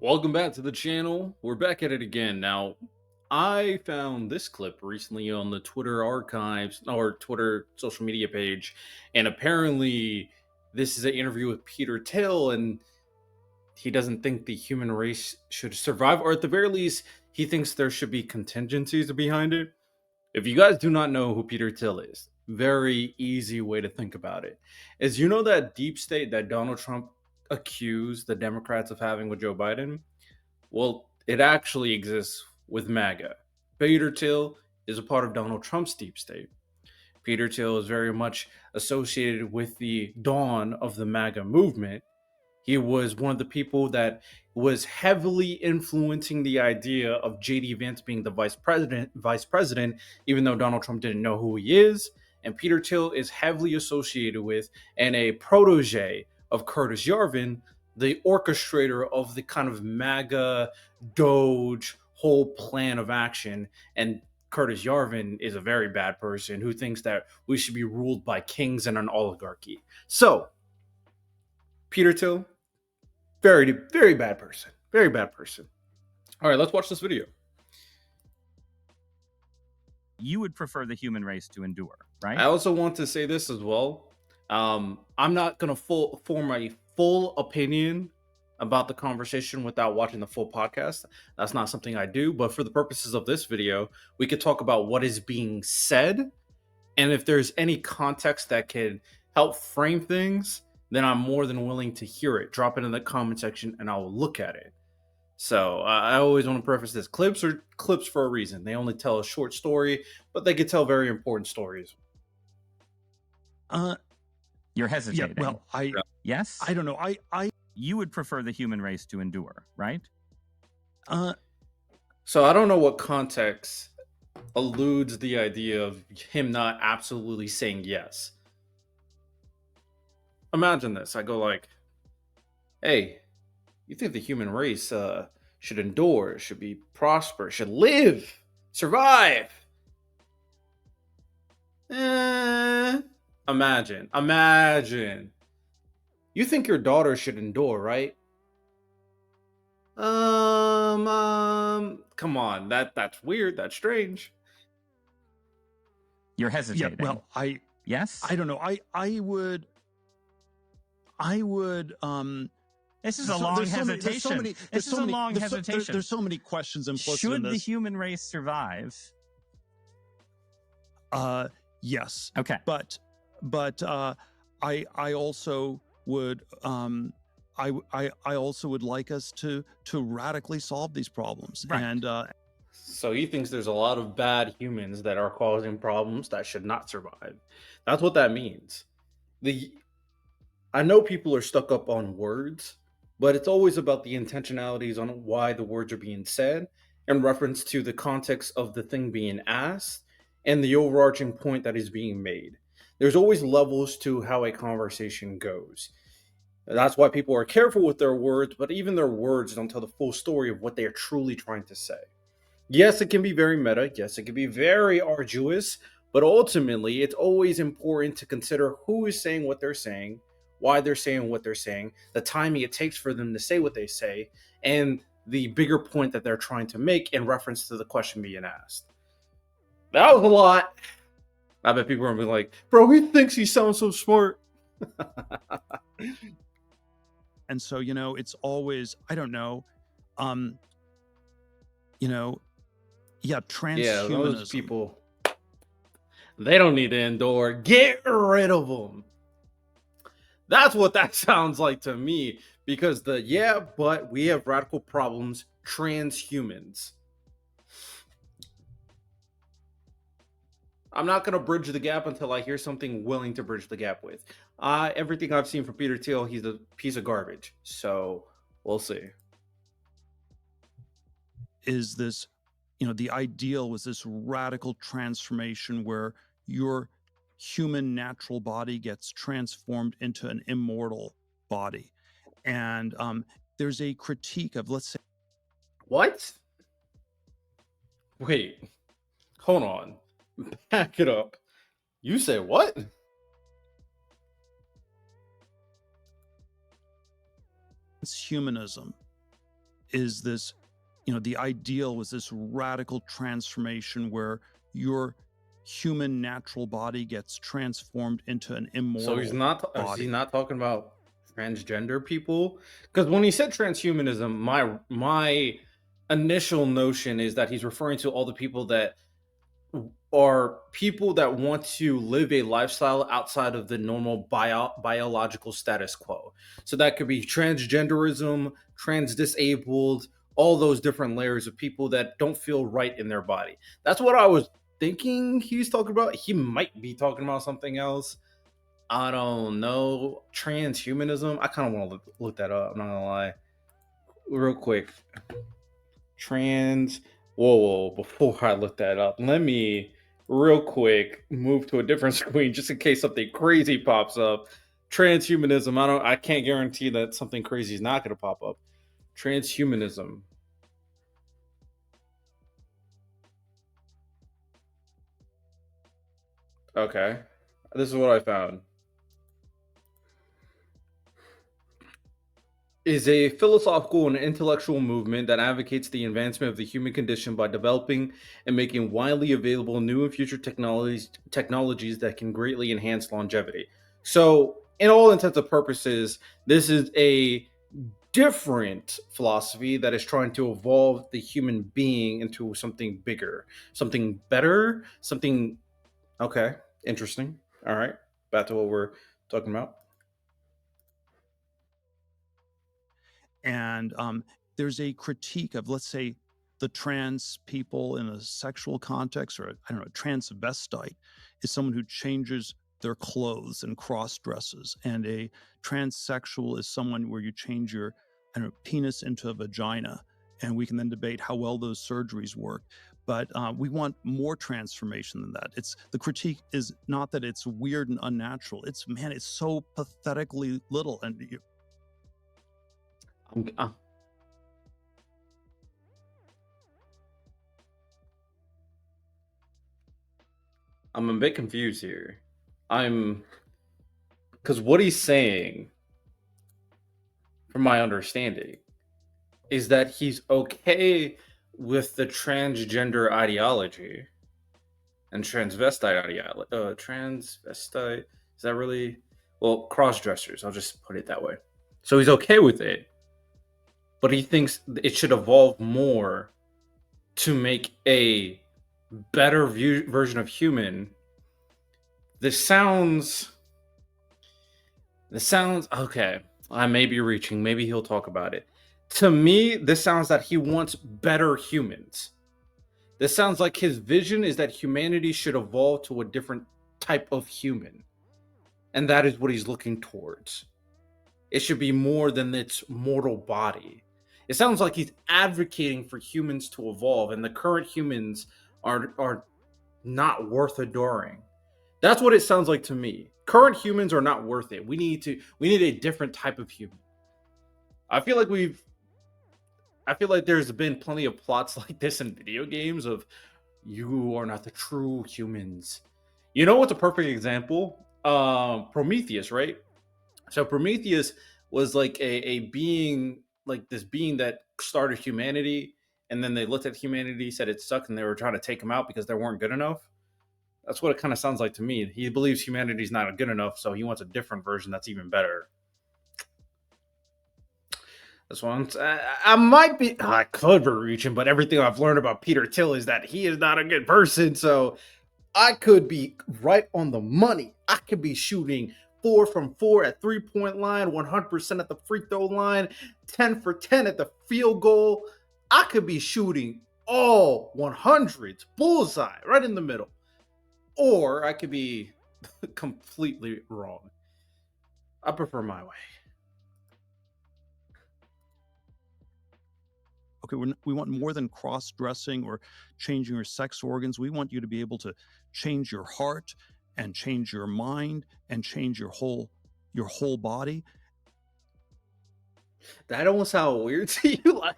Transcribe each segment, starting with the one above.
Welcome back to the channel. We're back at it again. Now, I found this clip recently on the Twitter archives or Twitter social media page, and apparently this is an interview with Peter Thiel, and he doesn't think the human race should survive, or at the very least, he thinks there should be contingencies behind it. If you guys do not know who Peter Thiel is, very easy way to think about it is that deep state that Donald Trump accused the Democrats of having with Joe Biden? Well, it actually exists with MAGA. Peter Thiel is a part of Donald Trump's deep state. Peter Thiel is very much associated with the dawn of the MAGA movement. He was one of the people that was heavily influencing the idea of JD Vance being the vice president, even though Donald Trump didn't know who he is. And Peter Thiel is heavily associated with and a protege of Curtis Yarvin, the orchestrator of the kind of MAGA Doge whole plan of action. And Curtis Yarvin is a very bad person who thinks that we should be ruled by kings and an oligarchy. So, Peter Thiel, very, very bad person. Very bad person. All right, let's watch this video. You would prefer the human race to endure, right? I also want to say this as well. I'm not going to form a full opinion about the conversation without watching the full podcast. That's not something I do. But for the purposes of this video, we could talk about what is being said. And if there's any context that can help frame things, then I'm more than willing to hear it. Drop it in the comment section and I'll look at it. So I always want to preface this. Clips are clips for a reason. They only tell a short story, but they could tell very important stories. You're hesitating. Yeah, well, yes? I don't know. You would prefer the human race to endure, right? So I don't know what context alludes the idea of him not absolutely saying yes. Imagine this. I go like, hey, you think the human race should endure, should be prosperous, should live, survive? Imagine. You think your daughter should endure, right? Come on. That's weird. That's strange. You're hesitating. Yeah, well, yes? I don't know. I would. This is a long hesitation. This is a long hesitation. There's so many questions implicit in this. Should the human race survive? Yes. Okay. But I also would I also would like us to radically solve these problems. Right. And so he thinks there's a lot of bad humans that are causing problems that should not survive. That's what that means. I know people are stuck up on words, but it's always about the intentionalities on why the words are being said in reference to the context of the thing being asked and the overarching point that is being made. There's always levels to how a conversation goes. That's why people are careful with their words, but even their words don't tell the full story of what they are truly trying to say. Yes, it can be very meta. Yes, it can be very arduous, but ultimately, it's always important to consider who is saying what they're saying, why they're saying what they're saying, the timing it takes for them to say what they say, and the bigger point that they're trying to make in reference to the question being asked. That was a lot. I bet people are going to be like, bro, he thinks he sounds so smart. And so, it's always, I don't know, transhumanism. Yeah, those people, they don't need to endure. Get rid of them. That's what that sounds like to me. Because but we have radical problems, transhumans. I'm not going to bridge the gap until I hear something willing to bridge the gap with. Everything I've seen from Peter Thiel, he's a piece of garbage. So we'll see. Is this, the ideal was this radical transformation where your human natural body gets transformed into an immortal body. And there's a critique of, let's say. What? Wait, hold on. Back it up. You say what? Transhumanism is this, the ideal was this radical transformation where your human natural body gets transformed into an So immortal is he body. not talking about transgender people? Because when he said transhumanism, my initial notion is that he's referring to all the people that are people that want to live a lifestyle outside of the normal biological status quo. So that could be transgenderism, trans disabled, all those different layers of people that don't feel right in their body. That's what I was thinking he's talking about. He might be talking about something else. I don't know. Transhumanism. I kind of want to look that up. I'm not gonna lie. Real quick. Trans. Whoa. Before I look that up, let me real quick move to a different screen just in case something crazy pops up. Transhumanism. I don't. I can't guarantee that something crazy is not gonna pop up. Transhumanism. Okay. This is what I found. Is a philosophical and intellectual movement that advocates the advancement of the human condition by developing and making widely available new and future technologies that can greatly enhance longevity. So, in all intents and purposes, this is a different philosophy that is trying to evolve the human being into something bigger, something better, something okay, interesting. All right, back to what we're talking about. And there's a critique of, let's say, the trans people in a sexual context, or I don't know, transvestite is someone who changes their clothes and cross dresses, and a transsexual is someone where you change your, I don't know, penis into a vagina, and we can then debate how well those surgeries work. But we want more transformation than that. It's the critique is not that it's weird and unnatural. It's, man, it's so pathetically little, and I'm, I'm a bit confused here. I'm because what he's saying, from my understanding, is that he's okay with the transgender ideology and transvestite ideology. Transvestite is that really well cross dressers? I'll just put it that way. So he's okay with it, but he thinks it should evolve more to make a better version of human. This sounds This sounds okay. I may be reaching. Maybe he'll talk about it. To me, this sounds that he wants better humans. This sounds like his vision is that humanity should evolve to a different type of human. And that is what he's looking towards. It should be more than its mortal body. It sounds like he's advocating for humans to evolve, and the current humans are not worth adoring. That's what it sounds like to me. Current humans are not worth it. We need a different type of human. I feel like we've I feel like there's been plenty of plots like this in video games of you are not the true humans. You know what's a perfect example? Prometheus, right? So Prometheus was like a being, like this being that started humanity, and then they looked at humanity, said it sucked, and they were trying to take him out because they weren't good enough. That's what it kind of sounds like to me. He believes humanity's not good enough, so he wants a different version that's even better. That's what I might be. I could be reaching, but everything I've learned about Peter Thiel is that he is not a good person. So I could be right on the money. I could be shooting 4 from 4 at 3 point line, 100% at the free throw line, 10 for 10 at the field goal. I could be shooting all 100s, bullseye, right in the middle. Or I could be completely wrong. I prefer my way. Okay, we want more than cross-dressing or changing your sex organs. We want you to be able to change your heart and change your mind and change your whole body. That don't sound weird to you? Like,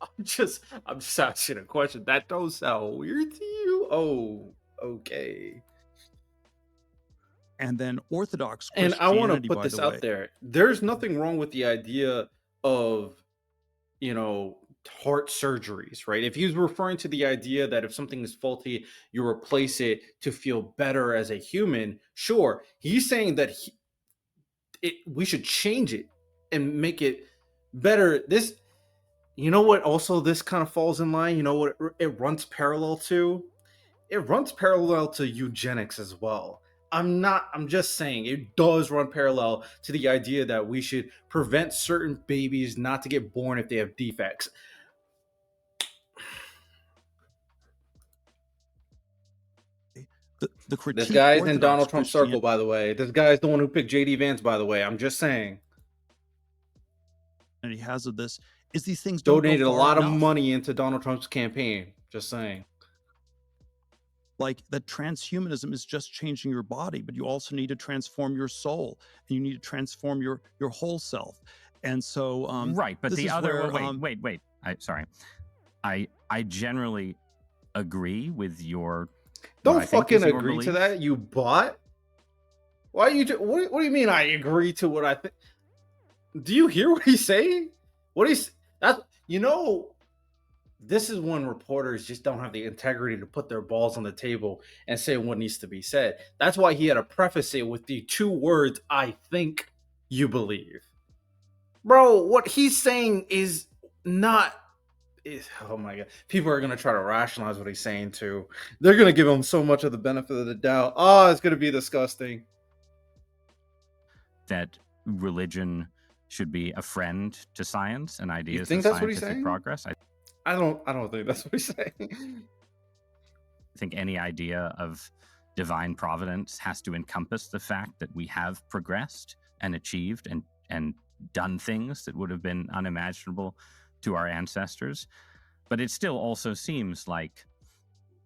I'm just asking a question. That don't sound weird to you? Oh, okay. And then Orthodox And I want to Christianity, put by this the out way. there. There's nothing wrong with the idea of, you know, heart surgeries, right? If he's referring to the idea that if something is faulty, you replace it to feel better as a human, sure. He's saying that we should change it and make it better. This, you know what? Also, this kind of falls in line. You know what? It runs parallel to. It runs parallel to eugenics as well. I'm just saying it does run parallel to the idea that we should prevent certain babies not to get born if they have defects. The This critique guy's in Orthodox Donald Trump's Christianity circle, by the way. This guy's the one who picked JD Vance, by the way. I'm just saying. has of this is these things don't Donated go a far lot of enough. money into Donald Trump's campaign. Just saying. Like that transhumanism is just changing your body, but you also need to transform your soul, and you need to transform your whole self. And so, right, but this the is other where, wait. I generally agree with your. Don't fucking agree to that, you bot. Why you? What do you mean? I agree to what I think. Do you hear what he's saying? What he's that? You know, this is when reporters just don't have the integrity to put their balls on the table and say what needs to be said. That's why he had to preface it with the two words, "I think you believe." Bro, what he's saying is not. Oh my god, people are gonna try to rationalize what he's saying too. They're gonna give him so much of the benefit of the doubt. Oh, it's gonna be disgusting. That religion should be a friend to science and ideas You think of that's what he's scientific saying? progress. I don't think that's what he's saying. I think any idea of divine providence has to encompass the fact that we have progressed and achieved and done things that would have been unimaginable to our ancestors. But it still also seems like,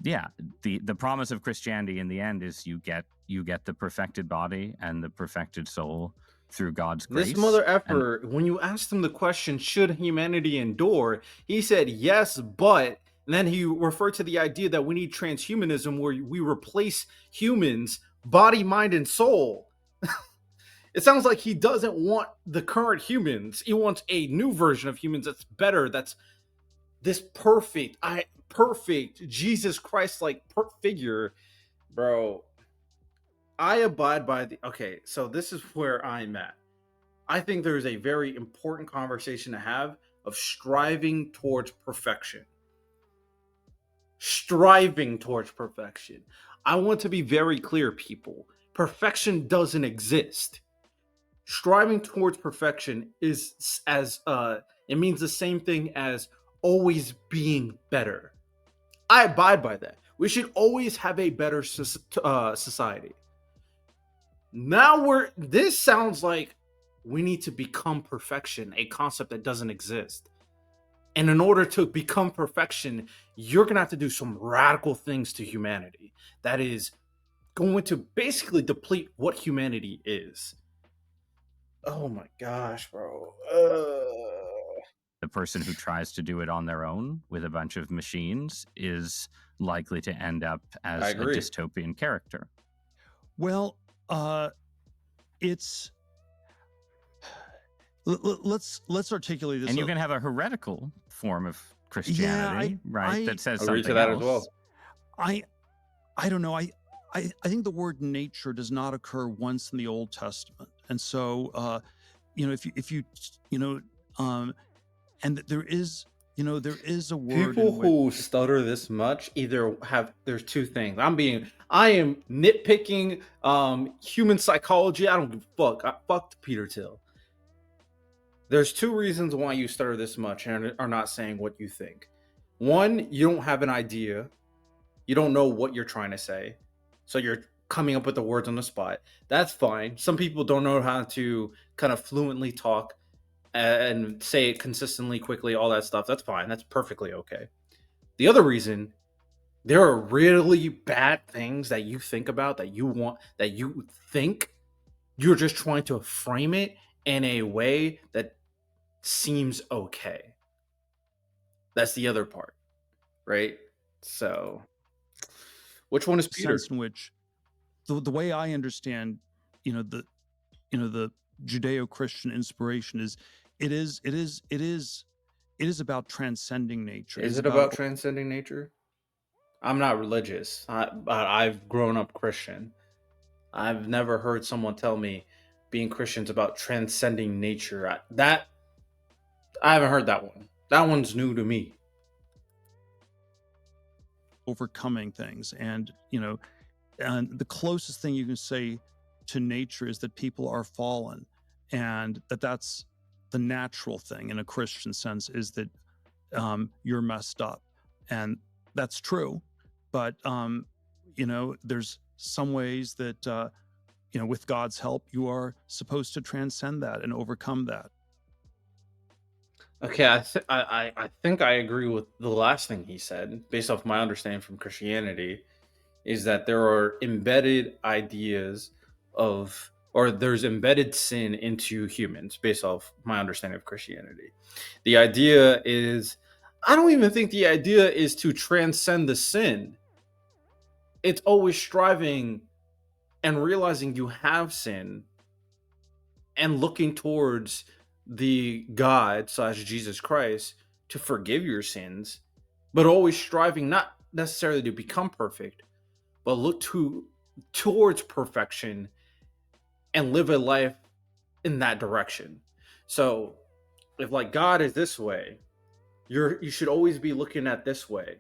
yeah, the promise of Christianity in the end is you get the perfected body and the perfected soul through God's grace. This mother effer, when you asked him the question, should humanity endure? He said yes, but. And then he referred to the idea that we need transhumanism where we replace humans, body, mind, and soul. It sounds like he doesn't want the current humans. He wants a new version of humans that's better, that's this perfect Jesus Christ like figure. Bro, I abide by the okay, so this is where I'm at. I think there's a very important conversation to have of striving towards perfection. Striving towards perfection. I want to be very clear, people. Perfection doesn't exist. Striving towards perfection is as it means the same thing as always being better. I abide by that. We should always have a better society. Now this sounds like we need to become perfection, a concept that doesn't exist. And in order to become perfection, you're going to have to do some radical things to humanity. That is going to basically deplete what humanity is. Oh my gosh, bro. The person who tries to do it on their own with a bunch of machines is likely to end up as a dystopian character. Well, it's let's articulate this. And you can have a heretical form of Christianity, right? That says something to that else. As well. I don't know. I think the word nature does not occur once in the Old Testament, and so if you and there is a word. People who stutter this much either have there's two things. I am nitpicking human psychology. I don't give a fuck. I fucked Peter Thiel. There's two reasons why you stutter this much and are not saying what you think. One, you don't have an idea. You don't know what you're trying to say. So you're coming up with the words on the spot. That's fine. Some people don't know how to kind of fluently talk and say it consistently, quickly, all that stuff. That's fine. That's perfectly okay. The other reason, there are really bad things that you think about, that you want, that you think you're just trying to frame it in a way that seems okay. That's the other part, right? So, which one is Peter? Sense in which the way I understand, the Judeo-Christian inspiration is It is about transcending nature. It Is is it about about transcending nature? I'm not religious. I've grown up Christian. I've never heard someone tell me being Christian's about transcending nature. I haven't heard that one. That one's new to me. overcoming things. And, and the closest thing you can say to nature is that people are fallen, and that's the natural thing in a Christian sense, is that you're messed up. And that's true. But, there's some ways that, with God's help, you are supposed to transcend that and overcome that. Okay, I think I agree with the last thing he said, based off my understanding from Christianity, is that there are embedded ideas of, or there's embedded sin into humans, based off my understanding of Christianity. The idea is, I don't even think the idea is to transcend the sin. It's always striving and realizing you have sin and looking towards the God slash Jesus Christ to forgive your sins, but always striving not necessarily to become perfect, but look towards perfection and live a life in that direction. So if like God is this way, you should always be looking at this way.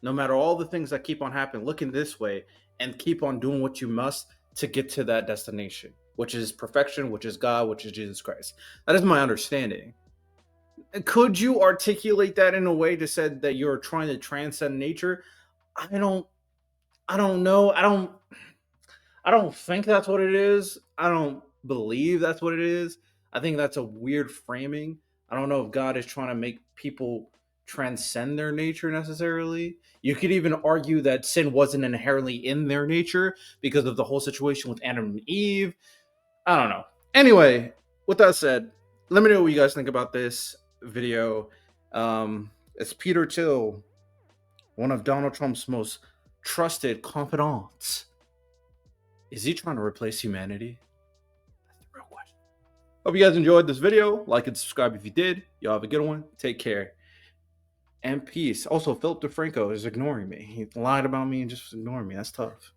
No matter all the things that keep on happening, looking this way and keep on doing what you must to get to that destination, which is perfection, which is God, which is Jesus Christ. That is my understanding. Could you articulate that in a way to say that you're trying to transcend nature? I don't I don't know. I don't think that's what it is. I don't believe that's what it is. I think that's a weird framing. I don't know if God is trying to make people transcend their nature necessarily. You could even argue that sin wasn't inherently in their nature because of the whole situation with Adam and Eve. I don't know. Anyway, with that said, let me know what you guys think about this video. It's Peter Thiel, one of Donald Trump's most trusted confidants. Is he trying to replace humanity? That's the real question. Hope you guys enjoyed this video. Like and subscribe if you did. Y'all have a good one. Take care. And peace. Also, Philip DeFranco is ignoring me. He lied about me and just ignoring me. That's tough.